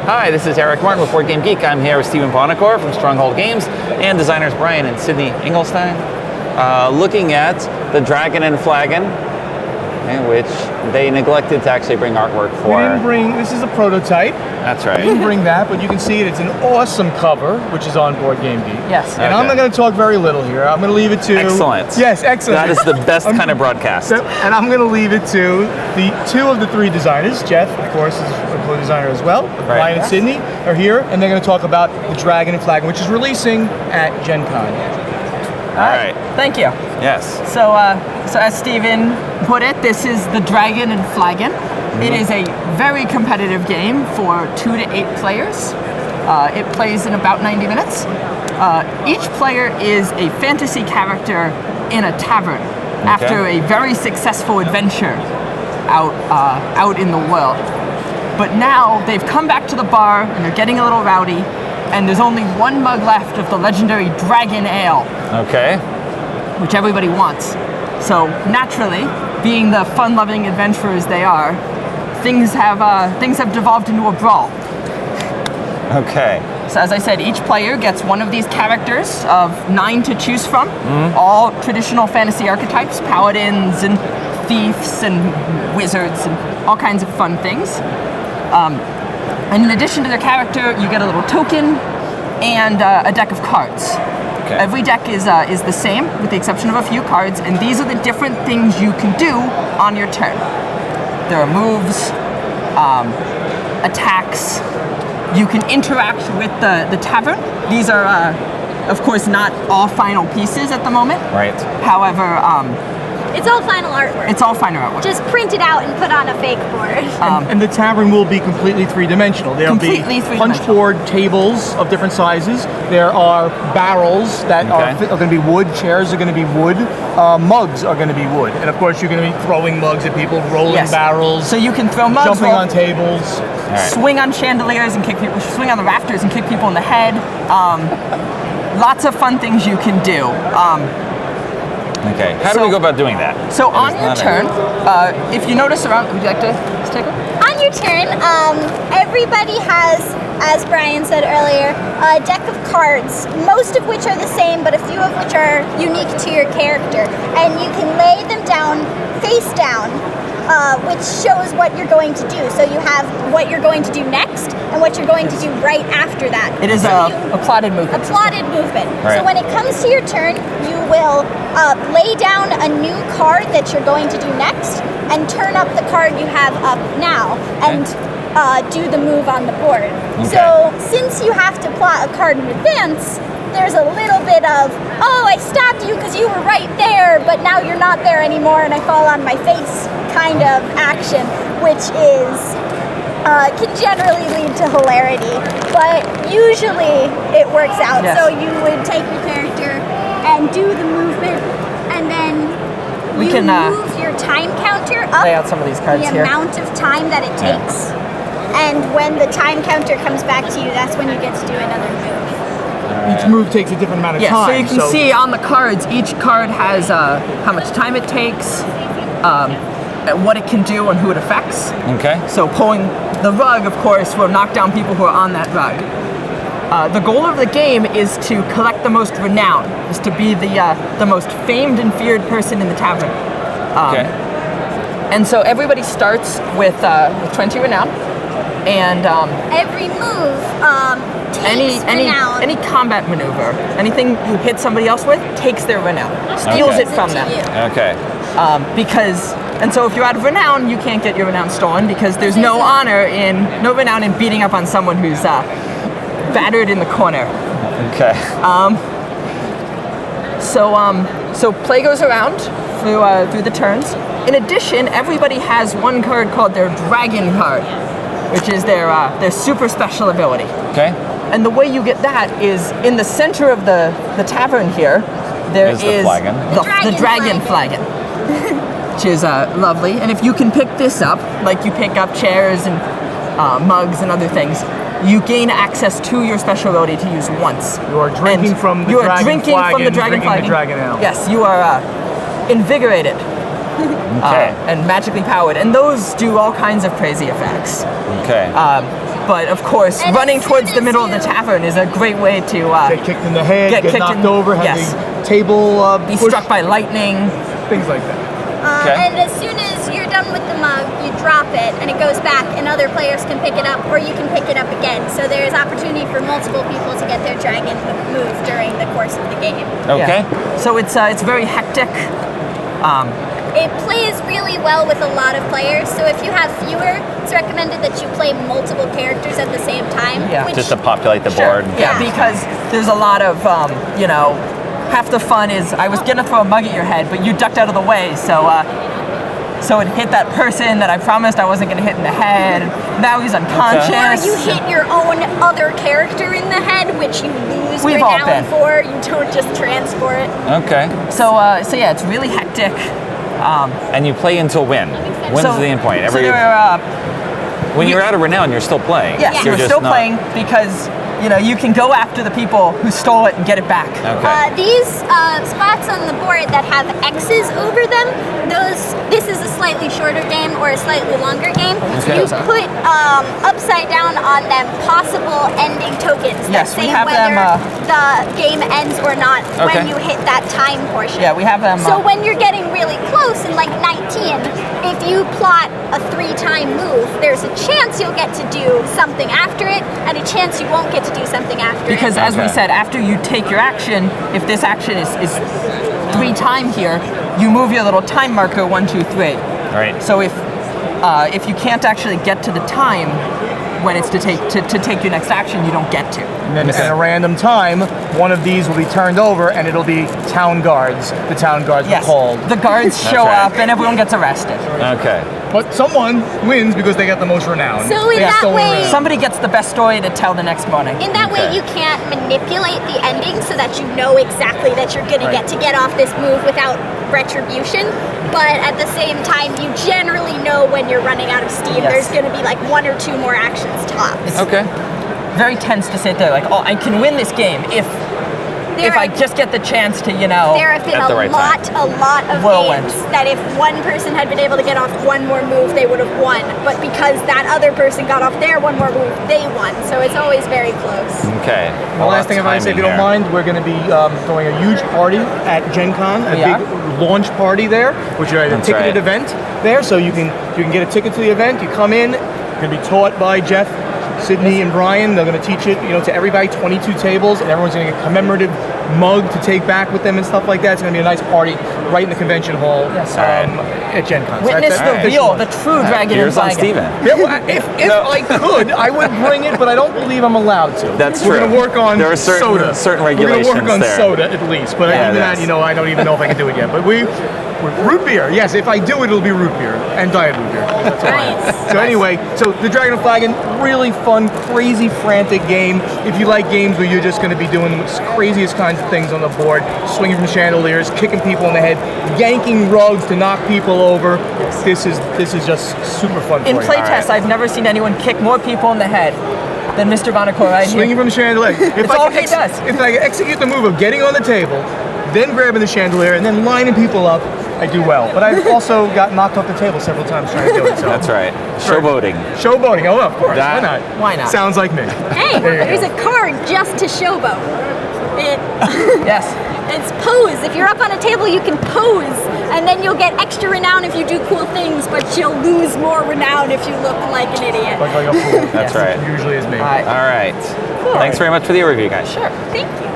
Hi, this is Eric Martin with Board Game Geek. I'm here with Stephen Bonacore from Stronghold Games and designers Brian and Sydney Engelstein, looking at the Dragon and Flagon, which they neglected to actually bring artwork for. We didn't bring, this is a prototype. That's right. We didn't bring that, but you can see it. It's an awesome cover, which is on Board Game Geek. Yes. And I'm not going to talk very little here. I'm going to leave it to... Excellent. Yes, excellent. That is the best kind of broadcast. And I'm going to leave it to the two of the three designers. Jeff, of course, is a co-designer as well. Right. Brian and Sydney are here, and they're going to talk about the Dragon and Flagon, which is releasing at Gen Con. All right. Thank you. Yes. So as Stephen put it, this is the Dragon and Flagon. It is a very competitive game for 2 to 8 players. It plays in about 90 minutes. Each player is a fantasy character in a tavern after a very successful adventure out in the world. But now they've come back to the bar and they're getting a little rowdy, and there's only one mug left of the legendary Dragon Ale. Okay. Which everybody wants. So naturally, being the fun-loving adventurers they are, things have devolved into a brawl. Okay. So as I said, each player gets one of these characters of 9 to choose from, all traditional fantasy archetypes, paladins and thieves and wizards and all kinds of fun things. And in addition to their character, you get a little token and a deck of cards. Okay. Every deck is the same, with the exception of a few cards, and these are the different things you can do on your turn. There are moves, attacks. You can interact with the tavern. These are, of course, not all final pieces at the moment. Right. However, it's all final artwork. It's all final artwork. Just print it out and put on a fake board. And the tavern will be completely three-dimensional. There'll be punch board tables of different sizes. There are barrels that are going to be wood. Chairs are going to be wood. Mugs are going to be wood. And of course, you're going to be throwing mugs at people, rolling barrels. So you can throw mugs, jumping on tables, swing on chandeliers and kick people, swing on the rafters and kick people in the head. Lots of fun things you can do. Okay. How do we go about doing that? So on your turn, if you notice around, would you like to take it? On your turn, everybody has, as Brian said earlier, a deck of cards, most of which are the same, but a few of which are unique to your character. And you can lay them down, face down, which shows what you're going to do. So you have what you're going to do next and what you're going to do right after that. It is a plotted movement. A plotted movement. Right. So when it comes to your turn, you will lay down a new card that you're going to do next and turn up the card you have up now and do the move on the board. So since you have to plot a card in advance, there's a little bit of, oh, I stabbed you because you were right there, but now you're not there anymore and I fall on my face kind of action, which is, can generally lead to hilarity, but usually it works out. Yes. So you would take your character and do the movement, and then We you can, move your time counter up lay out some of these cards the here. amount of time that it takes. And when the time counter comes back to you, that's when you get to do another move. each move takes a different amount of Yeah, time. so you can see on the cards, each card has how much time it takes, what it can do, and who it affects. Okay. So pulling the rug, of course, will knock down people who are on that rug. The goal of the game is to collect the most renown, is to be the most famed and feared person in the tavern. And so everybody starts with 20 renown, and Every move takes renown. any combat maneuver, anything you hit somebody else with, takes their renown, steals it from them. Okay. And so if you're out of renown, you can't get your renown stolen because there's no renown in beating up on someone who's battered in the corner. Okay. So play goes around through the turns. In addition, everybody has one card called their Dragon card, which is their super special ability. Okay. And the way you get that is in the center of the tavern here. There is the flagon. The Dragon Flagon. Which is lovely. And if you can pick this up, like you pick up chairs and mugs and other things, you gain access to your special ability to use once. You are drinking from the Dragon Flagon. The Dragon Ale. Yes, you are invigorated. And magically powered. And those do all kinds of crazy effects. Okay. But of course, And running as towards soon the as middle of the you- tavern is a great way to Get kicked in the head, get kicked knocked in- over, have yes. the table be pushed, struck by lightning. things like that. Okay. And as soon as you're done with the mug, you drop it and it goes back and other players can pick it up or you can pick it up again. So there's opportunity for multiple people to get their dragon move during the course of the game. Okay. Yeah. So it's very hectic. It plays really well with a lot of players. So if you have fewer, it's recommended that you play multiple characters at the same time. Yeah. Which, Just to populate the Sure. board. Yeah, because there's a lot of half the fun is I was gonna throw a mug at your head, but you ducked out of the way, so it hit that person that I promised I wasn't gonna hit in the head. Now he's or unconscious. you hit your own other character in the head, which you lose We've all renown been. for. You don't just transport. Okay. So yeah, it's really hectic. And you play until when? When's So- the end point? So there are, When you're out of renown, you're still playing. yes, You're we're just still not- playing because you can go after the people who stole it and get it back. Okay. These spots on the board that have X's over them, this is a slightly shorter game or a slightly longer game. Okay. You put upside down on them possible ending tokens that Yes, we say have whether them, the game ends or not Okay. when you hit that time portion. Yeah, we have them. So when you're getting really close in like 19, if you plot a 3-time move, there's a chance you'll get to do something after it and a chance you won't get to do something after because it. as we Okay. said, after you take your action, if this action is 3 time here, you move your little time marker 1, 2, 3. Right. So if you can't actually get to the time when it's to take your next action, you don't get to. And then at a random time, one of these will be turned over and it'll be town guards. The town guards Yes, were called. the guards show right. up and everyone gets arrested. Okay. But someone wins because they got the most renown. So in They got that stolen way- renown. Somebody gets the best story to tell the next morning. In that way, Okay. you can't manipulate the ending so that you know exactly that you're going Right. to get off this move without retribution. But at the same time, you generally know when you're running out of steam. Yes. There's going to be like 1 or 2 more actions tops. Okay. Very tense to sit there like, oh, I can win this game if I just get the chance to, There have been At the right a lot of Whirlwind. games that if one person had been able to get off one more move, they would have won. But because that other person got off their one more move, they won. So it's always very close. Okay. The last thing I'm going to say, if you don't mind, we're going to be throwing a huge party at Gen Con, a We big launch party there, which is a That's ticketed right. event there. So you can get a ticket to the event. You come in, you're going to be taught by Jeff, Sydney, and Brian. They're going to teach it, to everybody, 22 tables, and everyone's going to get a commemorative mug to take back with them and stuff like that. It's going to be a nice party right in the convention hall at Gen Con. So witness that's the official real, one. the true dragon and Here's on flagon. Steven. Yeah, well, if I could, I would bring it, but I don't believe I'm allowed to. That's We're true. going to work on There are certain soda. regulations We're going to work on there. soda at least, but Yeah, even that, that's- I don't even know if I can do it yet. But we're root beer. Yes, if I do it, it'll be root beer and diet root beer. That's all I have. Nice. So anyway, so the Dragon and Flagon, really fun, crazy, frantic game. If you like games where you're just going to be doing the craziest kinds of things on the board, swinging from chandeliers, kicking people in the head, yanking rugs to knock people over, this is just super fun for In you. playtests, I've never seen anyone kick more people in the head than Mr. Vanacore right Swinging here. from the chandelier. It's all he does. If I execute the move of getting on the table, then grabbing the chandelier, and then lining people up, I do well. But I've also got knocked off the table several times trying to do it. So. That's right. Showboating. Showboating. Oh, of course. That- Why not? Why not? Sounds like me. Hey, There you there's go. a card just to showboat. Yes. It's pose. If you're up on a table, you can pose, and then you'll get extra renown if you do cool things, but you'll lose more renown if you look like an idiot. Like a fool. That's right. Usually is me. All right. All right. Thanks very much for the overview, guys. Sure. Thank you.